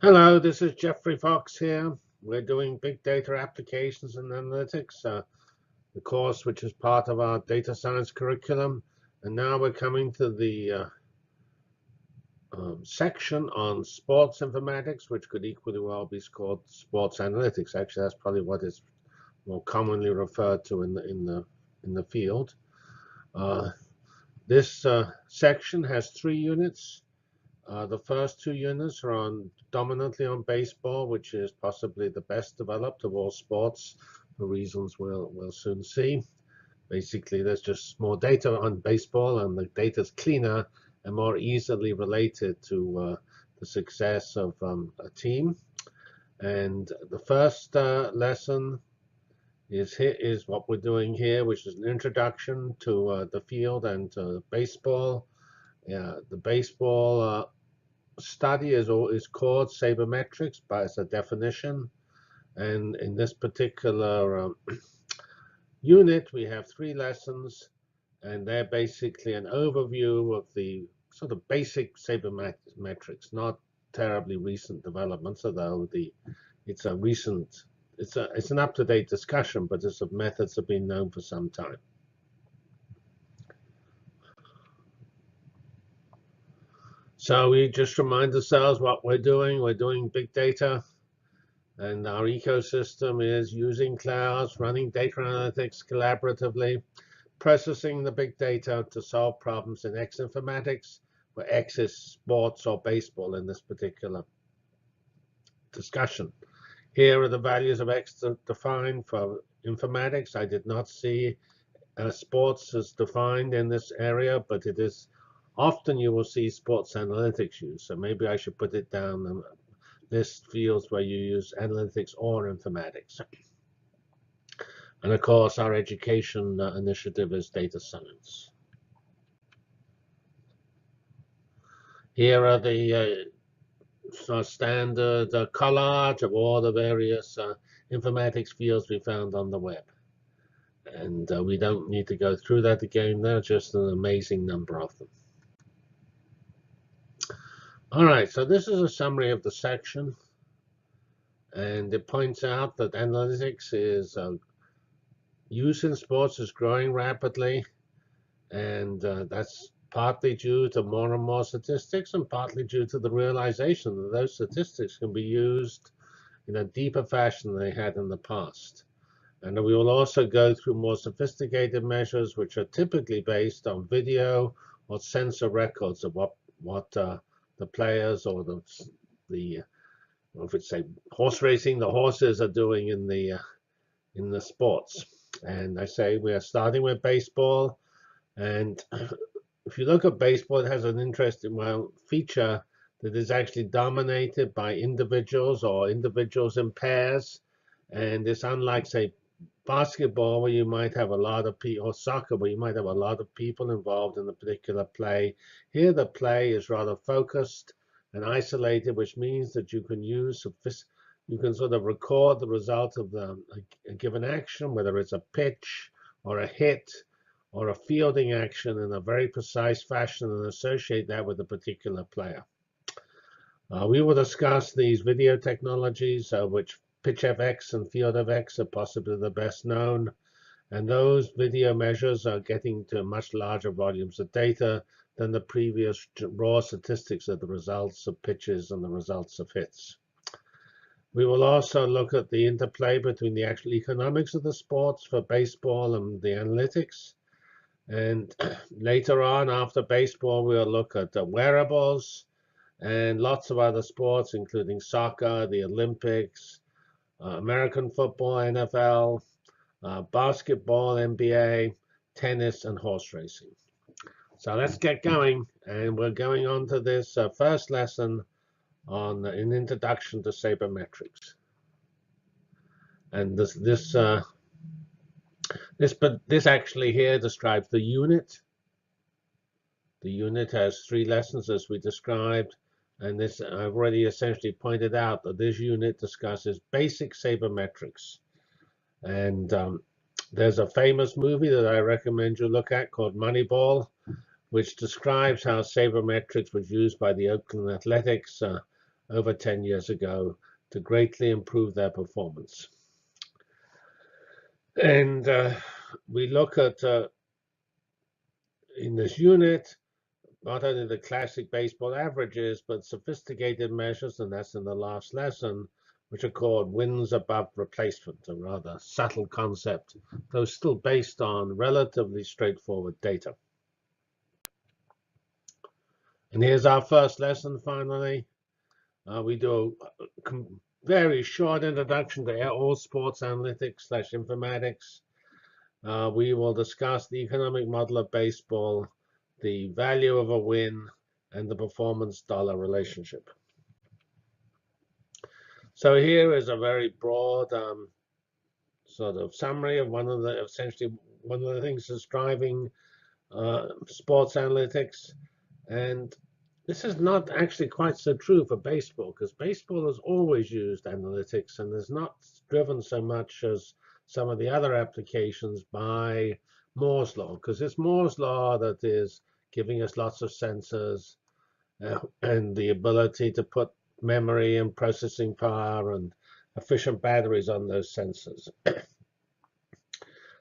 Hello, this is Jeffrey Fox here. We're doing big data applications and analytics, the course which is part of our data science curriculum. And now we're coming to the section on sports informatics, which could equally well be called sports analytics. Actually, that's probably what is more commonly referred to in the field. This section has 3 units. The first 2 units are dominantly on baseball, which is possibly the best developed of all sports, for reasons we'll soon see. Basically, there's just more data on baseball, and the data is cleaner and more easily related to the success of a team. And the first lesson is what we're doing here, which is an introduction to the field and to baseball. The baseball study is called sabermetrics by its definition, and in this particular unit we have 3 lessons, and they're basically an overview of the sort of basic sabermetrics, not terribly recent developments, although it's an up-to-date discussion, but its methods have been known for some time. So we just remind ourselves what we're doing. We're doing big data, and our ecosystem is using clouds, running data analytics collaboratively, processing the big data to solve problems in X informatics, where X is sports or baseball in this particular discussion. Here are the values of X defined for informatics. I did not see sports as defined in this area, but it is often you will see sports analytics used. So maybe I should put it down and list fields where you use analytics or informatics. And of course, our education initiative is data science. Here are the standard collage of all the various informatics fields we found on the web. And we don't need to go through that again. There are just an amazing number of them. All right, so this is a summary of the section. And it points out that analytics is use in sports is growing rapidly. And that's partly due to more and more statistics, and partly due to the realization that those statistics can be used in a deeper fashion than they had in the past. And we will also go through more sophisticated measures, which are typically based on video or sensor records of what the players or if it's say horse racing, the horses are doing in the sports. And I say we are starting with baseball, and if you look at baseball, it has an interesting feature that is actually dominated by individuals or individuals in pairs, and it's unlike say basketball, where you might have a lot of people, or soccer, where you might have a lot of people involved in a particular play. Here, the play is rather focused and isolated, which means that you can sort of record the result of a given action, whether it's a pitch or a hit or a fielding action, in a very precise fashion and associate that with a particular player. We will discuss these video technologies, which PitchFX and FieldFX are possibly the best known, and those video measures are getting to much larger volumes of data than the previous raw statistics of the results of pitches and the results of hits. We will also look at the interplay between the actual economics of the sports for baseball and the analytics. And later on, after baseball, we'll look at the wearables and lots of other sports, including soccer, the Olympics, American football, NFL, basketball, NBA, tennis, and horse racing. So let's get going, and we're going on to this first lesson on an introduction to sabermetrics. And this actually here describes the unit. The unit has 3 lessons, as we described. And this, I've already essentially pointed out that this unit discusses basic sabermetrics. And there's a famous movie that I recommend you look at called Moneyball, which describes how sabermetrics was used by the Oakland Athletics over 10 years ago to greatly improve their performance. And we look at, in this unit, not only the classic baseball averages, but sophisticated measures, and that's in the last lesson, which are called wins above replacement, a rather subtle concept, though still based on relatively straightforward data. And here's our first lesson, finally. We do a very short introduction to all sports analytics / informatics. We will discuss the economic model of baseball, the value of a win, and the performance dollar relationship. So here is a very broad sort of summary of essentially one of the things that's driving sports analytics. And this is not actually quite so true for baseball, because baseball has always used analytics and is not driven so much as some of the other applications by Moore's law, because it's Moore's law that is giving us lots of sensors and the ability to put memory and processing power and efficient batteries on those sensors.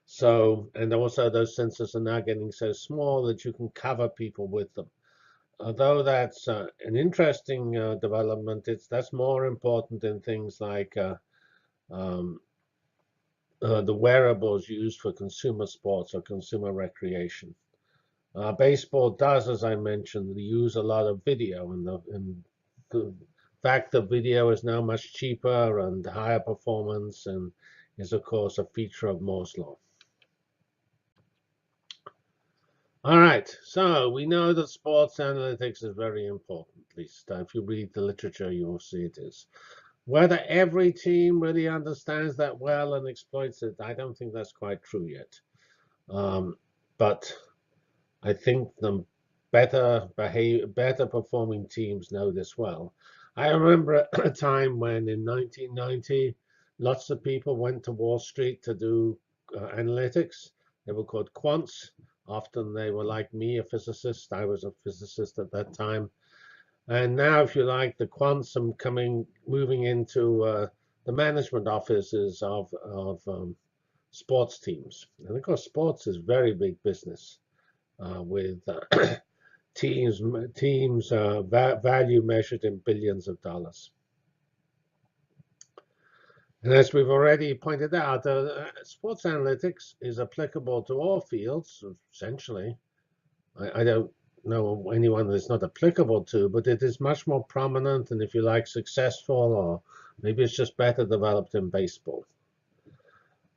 So, and also those sensors are now getting so small that you can cover people with them. Although that's an interesting development, that's more important in things like the wearables used for consumer sports or consumer recreation. Baseball does, as I mentioned, use a lot of video, and the fact that video is now much cheaper and higher performance and is, of course, a feature of Moore's law. All right, so we know that sports analytics is very important. At least if you read the literature, you will see it is. Whether every team really understands that well and exploits it, I don't think that's quite true yet. But I think the better performing teams know this well. I remember a time when in 1990, lots of people went to Wall Street to do analytics. They were called quants. Often they were like me, a physicist. I was a physicist at that time. And now, if you like, the quants are moving into the management offices of sports teams. And of course, sports is very big business with teams value measured in billions of dollars. And as we've already pointed out, sports analytics is applicable to all fields, essentially. I don't know anyone that it's not applicable to, but it is much more prominent and, if you like, successful, or maybe it's just better developed in baseball.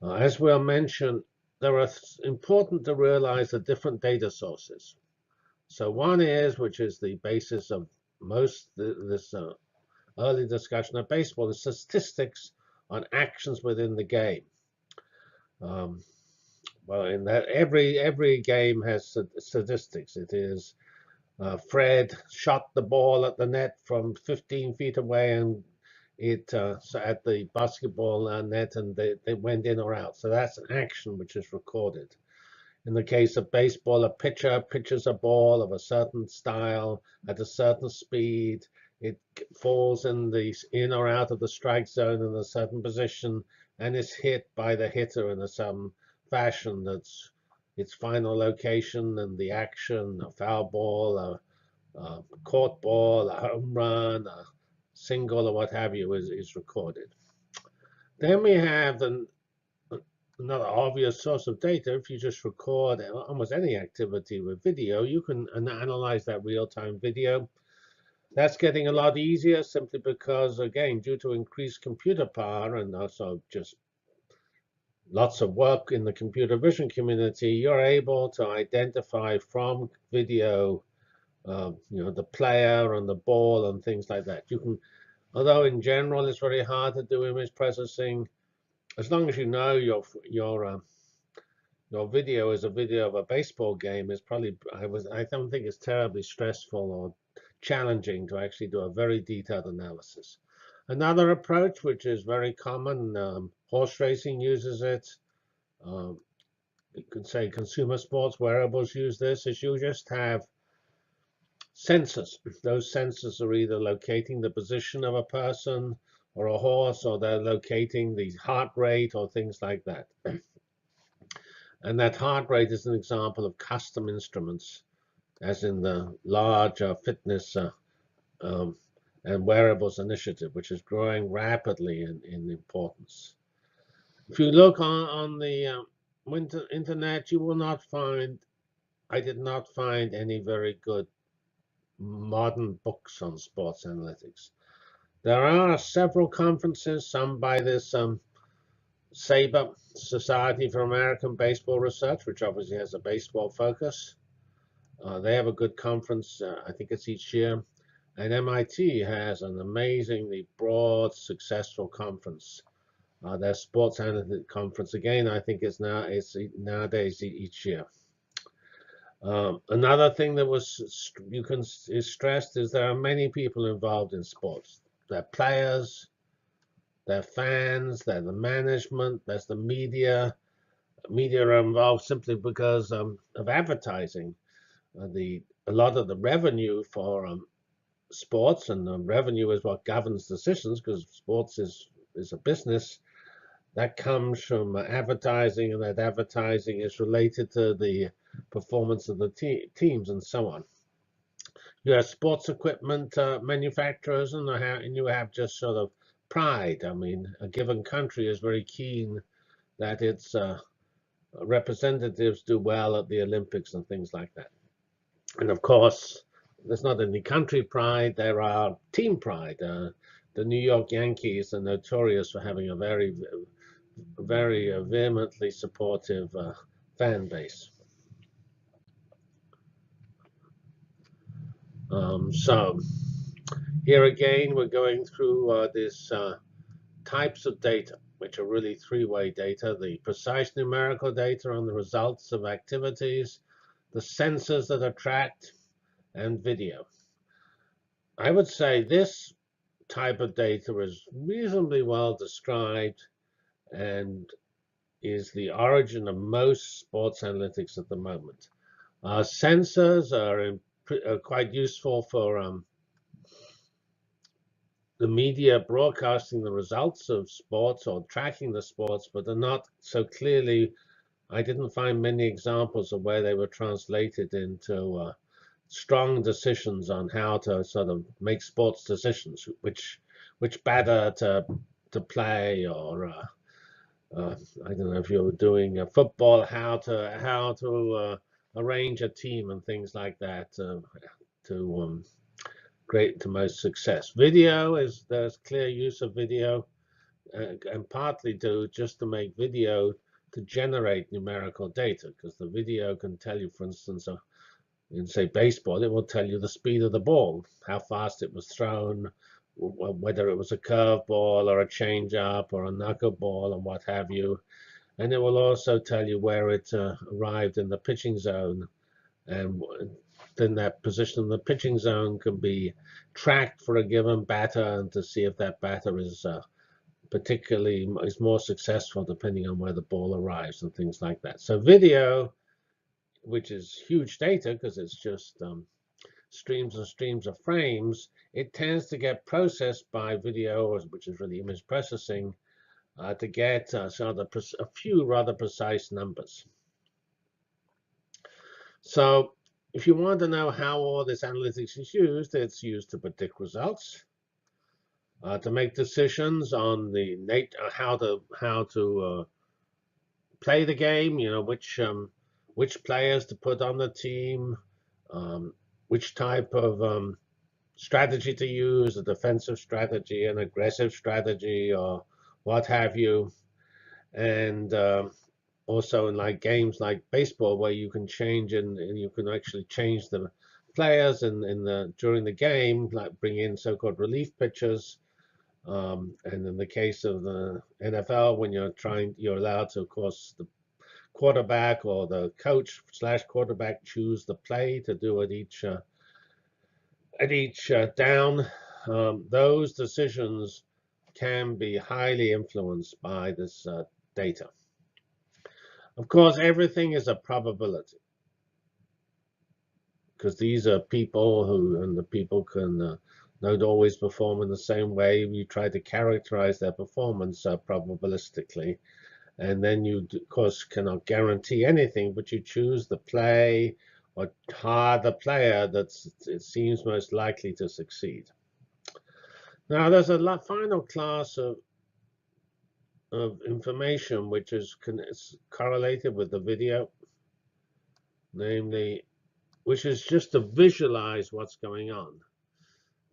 As we'll mention, there are important to realize the different data sources. So one is, which is the basis of most this early discussion of baseball, is statistics on actions within the game. Well, in that every game has statistics. It is Fred shot the ball at the net from 15 feet away, and it so at the basketball net, and they went in or out. So that's an action which is recorded. In the case of baseball, a pitcher pitches a ball of a certain style at a certain speed. It falls in or out of the strike zone in a certain position and is hit by the hitter in some fashion that's its final location and the action, a foul ball, a caught ball, a home run, a single, or what have you, is recorded. Then we have another obvious source of data. If you just record almost any activity with video, you can analyze that real-time video. That's getting a lot easier simply because, again, due to increased computer power and also just lots of work in the computer vision community, you're able to identify from video, the player and the ball and things like that. You can, although in general it's very hard to do image processing, as long as you know your video is a video of a baseball game, is probably, I don't think it's terribly stressful or challenging to actually do a very detailed analysis. Another approach, which is very common, horse racing uses it. You could say consumer sports wearables use this, is you just have sensors. Those sensors are either locating the position of a person or a horse, or they're locating the heart rate or things like that. And that heart rate is an example of custom instruments, as in the large fitness um, and wearables initiative, which is growing rapidly in importance. If you look on the internet, you will not find, I did not find any very good modern books on sports analytics. There are several conferences, some by this SABR, Society for American Baseball Research, which obviously has a baseball focus. They have a good conference, I think it's each year. And MIT has an amazingly broad, successful conference. Their sports analytics conference, again, I think it's nowadays each year. Another thing that is stressed is there are many people involved in sports. They're players, they're fans, they're the management, there's the media. Media are involved simply because of advertising. A lot of the revenue for sports, and revenue is what governs decisions, because sports is a business, that comes from advertising, and that advertising is related to the performance of the teams and so on. You have sports equipment manufacturers, and you have just sort of pride. I mean, a given country is very keen that its representatives do well at the Olympics and things like that. And of course, there's not only country pride, there are team pride. The New York Yankees are notorious for having a very vehemently supportive fan base. So here again, we're going through these types of data, which are really three-way data: the precise numerical data on the results of activities, the sensors that are tracked, and video. I would say this type of data is reasonably well described and is the origin of most sports analytics at the moment. Sensors are quite useful for the media broadcasting the results of sports or tracking the sports, but they're not so clearly. I didn't find many examples of where they were translated into strong decisions on how to sort of make sports decisions, which batter to play, or I don't know if you're doing football, how to arrange a team and things like that to create the most success. Video there's clear use of video, and partly just to make video to generate numerical data, because the video can tell you, for instance, in say baseball, it will tell you the speed of the ball, how fast it was thrown, whether it was a curveball or a changeup or a knuckleball and what have you. And it will also tell you where it arrived in the pitching zone, and then that position in the pitching zone can be tracked for a given batter, and to see if that batter is more successful depending on where the ball arrives and things like that. So video, which is huge data because it's just streams and streams of frames, it tends to get processed by video, which is really image processing, to get a few rather precise numbers. So if you want to know how all this analytics is used, it's used to predict results, to make decisions on the how to play the game. You know, which players to put on the team, which type of strategy to use, a defensive strategy, an aggressive strategy, or what have you. And also in like games like baseball, where you can change and you can actually change the players during the game, like bring in so-called relief pitchers. And in the case of the NFL, when you're allowed to, of course, the quarterback or the coach / quarterback choose the play to do at each down. Those decisions can be highly influenced by this data. Of course, everything is a probability. because these are people who, and the people can don't always perform in the same way. You try to characterize their performance probabilistically, and then you, of course, cannot guarantee anything, but you choose the play or hire the player it seems most likely to succeed. Now, there's a final class of information which is correlated with the video, namely, which is just to visualize what's going on.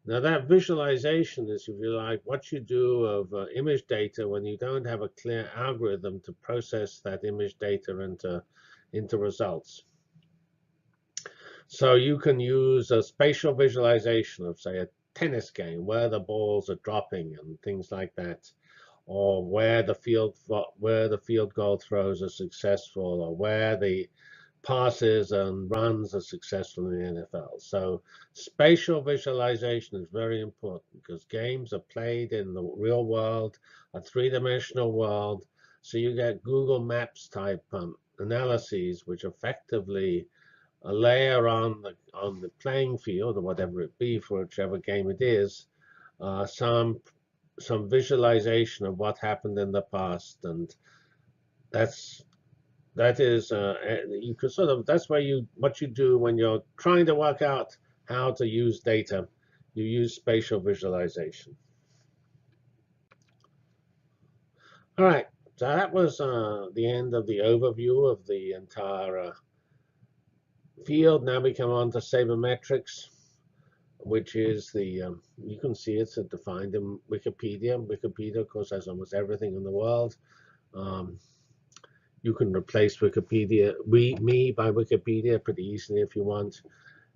Now, that visualization is, if you like, what you do of image data when you don't have a clear algorithm to process that image data into results. So you can use a spatial visualization of, say, a tennis game where the balls are dropping and things like that, or where the field goal throws are successful, or where the passes and runs are successful in the NFL. So spatial visualization is very important because games are played in the real world, a three-dimensional world. So you get Google Maps type analyses, which effectively layer on the playing field, or whatever it be for whichever game it is, some visualization of what happened in the past, and that is you could sort of, that's what you do when you're trying to work out how to use data. You use spatial visualization. All right, so that was the end of the overview of the entire field. Now we come on to sabermetrics, which is the you can see it's defined in Wikipedia. Wikipedia, of course, has almost everything in the world. You can replace Wikipedia, me by Wikipedia pretty easily if you want.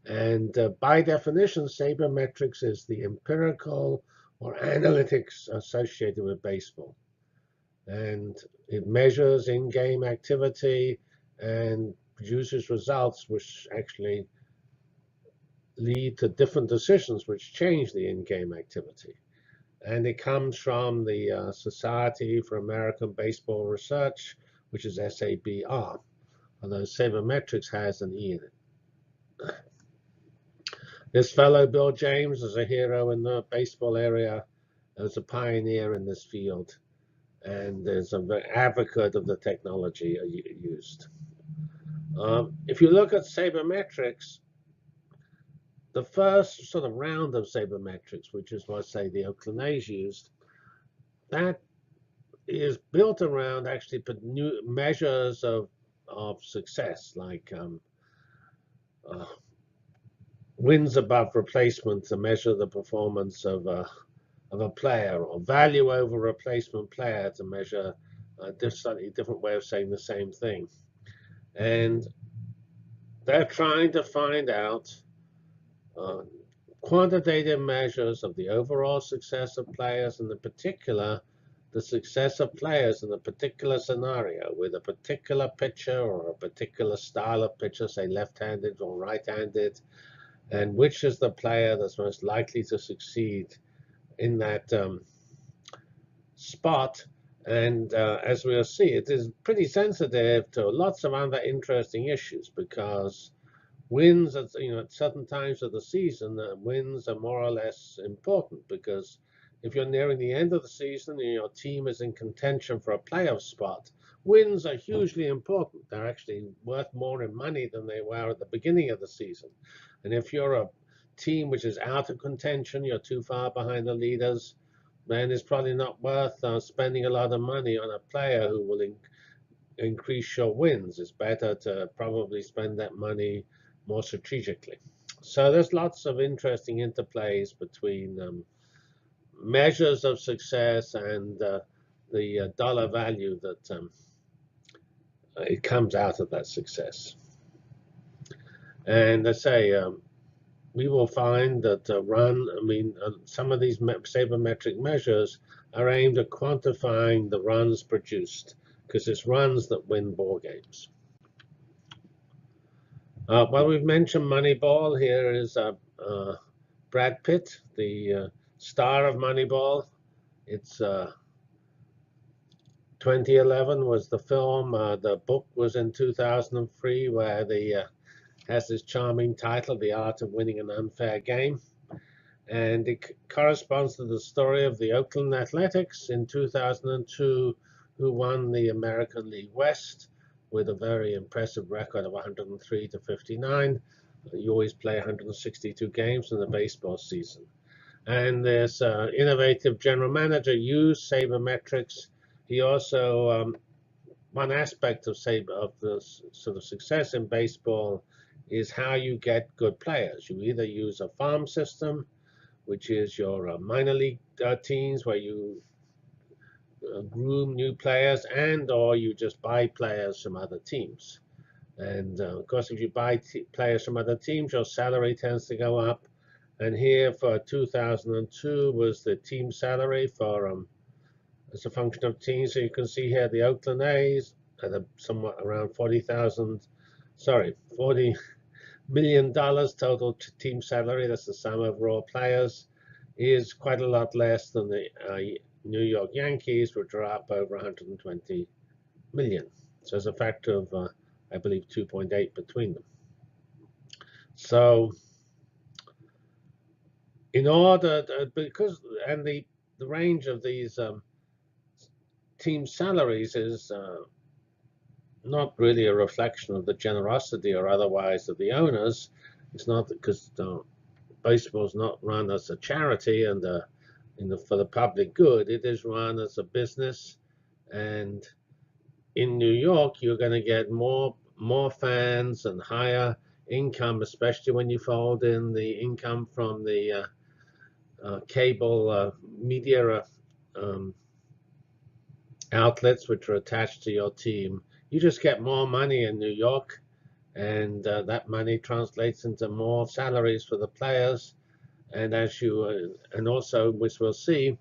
And by definition, sabermetrics is the empirical or analytics associated with baseball. And it measures in-game activity and produces results which actually lead to different decisions which change the in-game activity. And it comes from the Society for American Baseball Research, which is SABR, although sabermetrics has an E in it. This fellow, Bill James, is a hero in the baseball area, as a pioneer in this field, and is an advocate of the technology used. If you look at sabermetrics, the first sort of round of sabermetrics, which is what, say, the Oakland A's used, that is built around actually new measures of success, like wins above replacement to measure the performance of a player, or value over replacement player to measure a slightly different way of saying the same thing. And they're trying to find out quantitative measures of the overall success of players, and in particular, the success of players in a particular scenario with a particular pitcher or a particular style of pitcher, say left-handed or right-handed, and which is the player that's most likely to succeed in that spot. And as we'll see, it is pretty sensitive to lots of other interesting issues, because wins at certain times of the season, wins are more or less important, because if you're nearing the end of the season and your team is in contention for a playoff spot, wins are hugely important. They're actually worth more in money than they were at the beginning of the season. And if you're a team which is out of contention, you're too far behind the leaders, then it's probably not worth spending a lot of money on a player who will increase your wins. It's better to probably spend that money more strategically. So there's lots of interesting interplays between measures of success and the dollar value that it comes out of that success. And I say, we will find that some of these sabermetric measures are aimed at quantifying the runs produced, because it's runs that win ball games. Well, we've mentioned Moneyball. Here is Brad Pitt, the star of Moneyball. It's 2011 was the film. The book was in 2003, where the has this charming title, The Art of Winning an Unfair Game. And it corresponds to the story of the Oakland Athletics in 2002, who won the American League West with a very impressive record of 103 to 59. You always play 162 games in the baseball season. And this innovative general manager used sabermetrics. He also, one aspect of the sort of success in baseball is how you get good players. You either use a farm system, which is your minor league teams where you groom new players, and or you just buy players from other teams. And of course, if you buy players from other teams, your salary tends to go up. And here for 2002 was the team salary for as a function of teams. So you can see here the Oakland A's at somewhat around $40 million total team salary. That's the sum of raw players. Is quite a lot less than the New York Yankees, which are up over 120 million. So there's a factor of, I believe, 2.8 between them. So in order, because, and the range of these team salaries is not really a reflection of the generosity or otherwise of the owners. It's not because baseball is not run as a charity and for the public good. It is run as a business, and in New York, you're going to get more fans and higher income, especially when you fold in the income from the cable media outlets which are attached to your team. You just get more money in New York, and that money translates into more salaries for the players. And as you and also, which we'll see,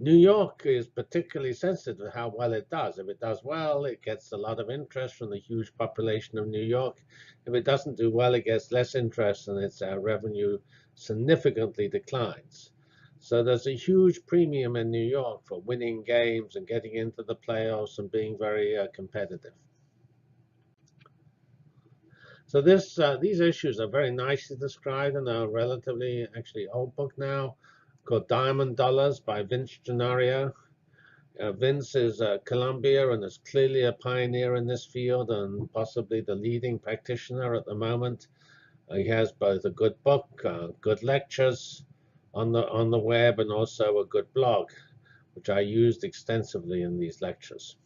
New York is particularly sensitive to how well it does. If it does well, it gets a lot of interest from the huge population of New York. If it doesn't do well, it gets less interest, and its revenue significantly declines. So there's a huge premium in New York for winning games and getting into the playoffs and being very competitive. So these issues are very nicely described in a relatively actually old book now called Diamond Dollars by Vince Gennaro. Vince is Columbia and is clearly a pioneer in this field and possibly the leading practitioner at the moment. He has both a good book, good lectures on the web, and also a good blog, which I used extensively in these lectures.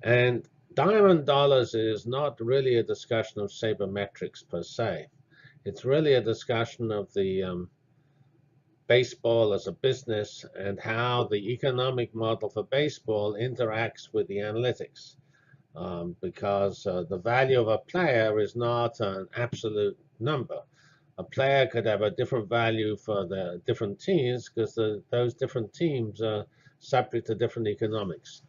And Diamond Dollars is not really a discussion of sabermetrics per se. It's really a discussion of the baseball as a business and how the economic model for baseball interacts with the analytics. Because the value of a player is not an absolute number. A player could have a different value for the different teams because those different teams are subject to different economics.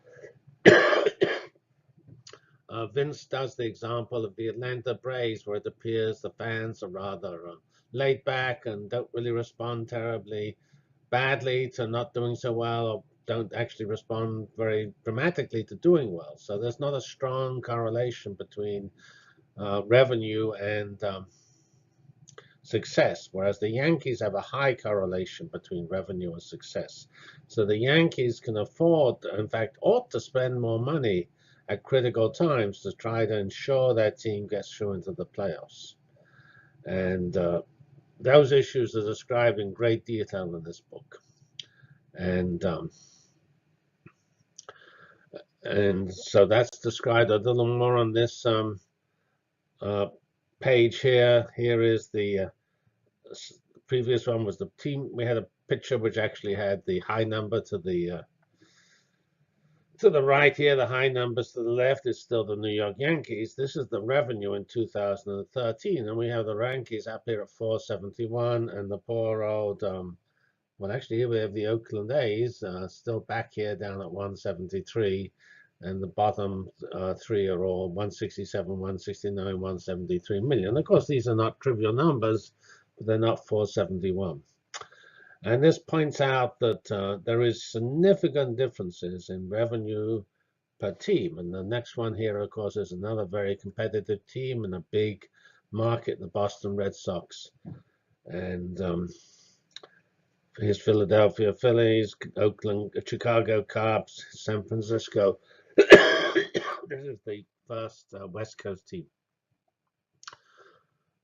Vince does the example of the Atlanta Braves, where it appears the fans are rather laid back and don't really respond terribly badly to not doing so well, or don't actually respond very dramatically to doing well. So there's not a strong correlation between revenue and success, whereas the Yankees have a high correlation between revenue and success. So the Yankees can afford, in fact, ought to spend more money at critical times to try to ensure that team gets through into the playoffs. And those issues are described in great detail in this book. And so that's described a little more on this page here. Here is the previous one was the team. We had a picture which actually had the high number to the right here. The high numbers to the left is still the New York Yankees. This is the revenue in 2013, and we have the Yankees up here at 471, and the poor old well, actually, here we have the Oakland A's still back here down at 173, and the bottom three are all 167, 169, 173 million. Of course, these are not trivial numbers, but they're not 471. And this points out that there is significant differences in revenue per team. And the next one here, of course, is another very competitive team and a big market, the Boston Red Sox. And here's Philadelphia Phillies, Oakland, Chicago Cubs, San Francisco. This is the first West Coast team.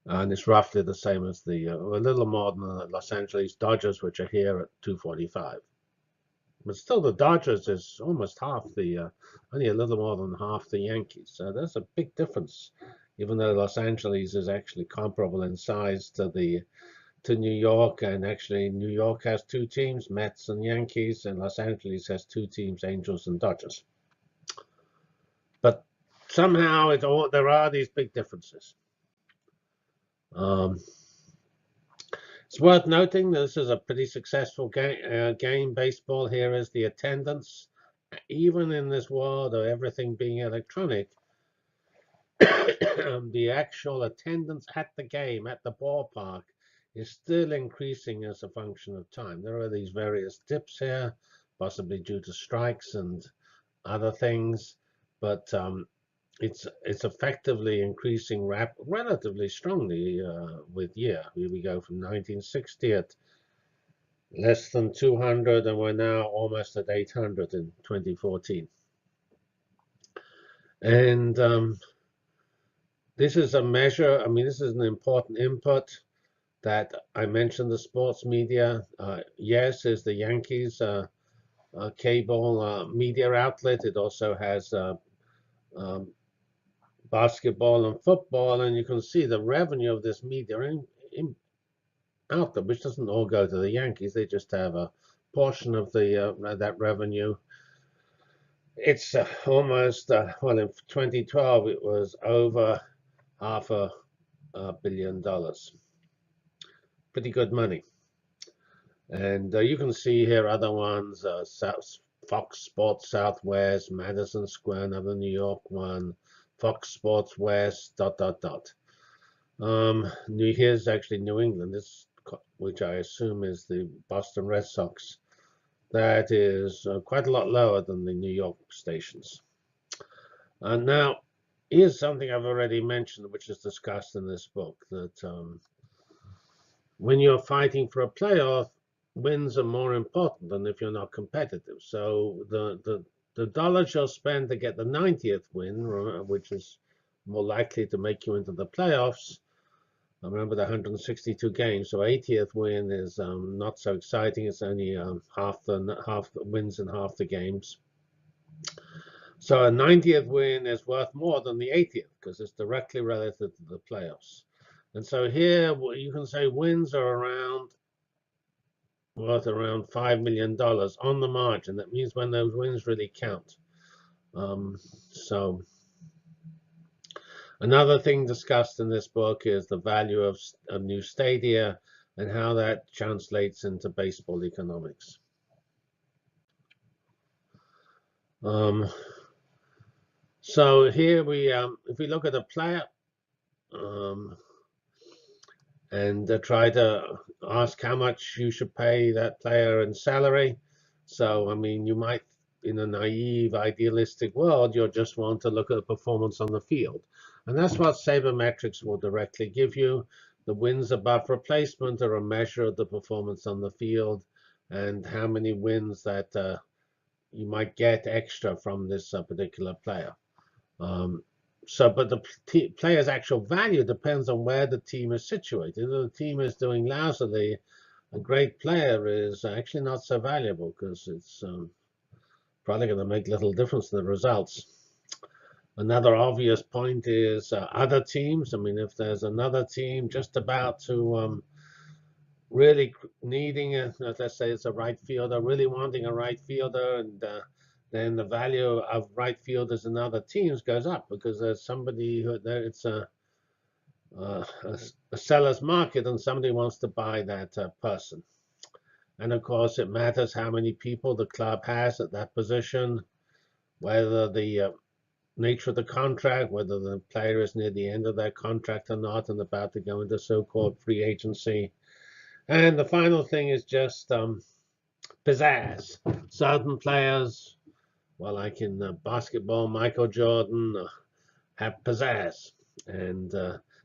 And it's roughly the same as a little more than the Los Angeles Dodgers, which are here at 245. But still, the Dodgers is almost half only a little more than half the Yankees. So there's a big difference, even though Los Angeles is actually comparable in size to New York. And actually, New York has two teams, Mets and Yankees, and Los Angeles has two teams, Angels and Dodgers. But somehow there are these big differences. It's worth noting that this is a pretty successful game. Baseball here is the attendance. Even in this world of everything being electronic, the actual attendance at the game, at the ballpark, is still increasing as a function of time. There are these various dips here, possibly due to strikes and other things, but it's effectively increasing relatively strongly with year. We go from 1960 at less than 200, and we're now almost at 800 in 2014. And this is a measure. I mean, this is an important input that I mentioned. The sports media, yes, is the Yankees cable media outlet. It also has basketball and football, and you can see the revenue of this media outlet, which doesn't all go to the Yankees. They just have a portion of that revenue. It's almost well, in 2012 it was over $500 million. Pretty good money. And you can see here other ones: Fox Sports Southwest, Madison Square, another New York one, Fox Sports West, ... Here's actually New England, which I assume is the Boston Red Sox. That is quite a lot lower than the New York stations. And now, here's something I've already mentioned, which is discussed in this book, that when you're fighting for a playoff, wins are more important than if you're not competitive. So the dollars you'll spend to get the 90th win, which is more likely to make you into the playoffs. I remember the 162 games, so 80th win is not so exciting. It's only half the wins in half the games. So a 90th win is worth more than the 80th because it's directly relative to the playoffs. And so here you can say wins are worth around $5 million on the margin. That means when those wins really count. So another thing discussed in this book is the value of new stadia and how that translates into baseball economics. So here if we look at a player and try to ask how much you should pay that player in salary. So, I mean, you might, in a naive, idealistic world, you'll just want to look at the performance on the field. And that's what sabermetrics will directly give you. The wins above replacement are a measure of the performance on the field and how many wins that you might get extra from this particular player. But the player's actual value depends on where the team is situated. If the team is doing lousily, a great player is actually not so valuable because it's probably going to make little difference in the results. Another obvious point is other teams. I mean, if there's another team just about to really needing, let's say it's a right fielder, really wanting a right fielder, and then the value of right fielders in other teams goes up because there's somebody it's a seller's market and somebody wants to buy that person. And of course, it matters how many people the club has at that position, whether the nature of the contract, whether the player is near the end of their contract or not and about to go into so-called free agency. And the final thing is just pizzazz. Certain players, well, like in basketball, Michael Jordan, have pizzazz. And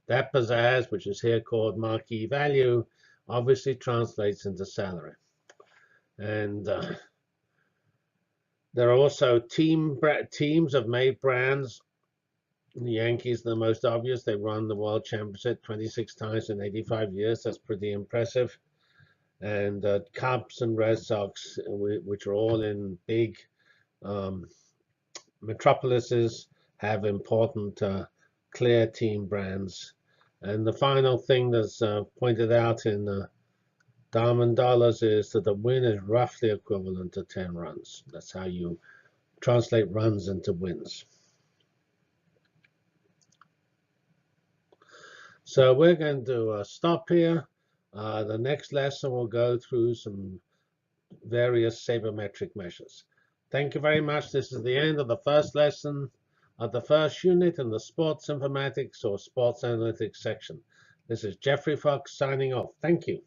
That pizzazz, which is here called marquee value, obviously translates into salary. And there are also teams have made brands. The Yankees are the most obvious. They won the World Championship 26 times in 85 years. That's pretty impressive. And Cubs and Red Sox, which are all in big metropolises, have important clear team brands. And the final thing that's pointed out in Diamond Dollars is that the win is roughly equivalent to 10 runs. That's how you translate runs into wins. So we're going to stop here. The next lesson will go through some various sabermetric measures. Thank you very much. This is the end of the first lesson of the first unit in the sports informatics or sports analytics section. This is Jeffrey Fox signing off. Thank you.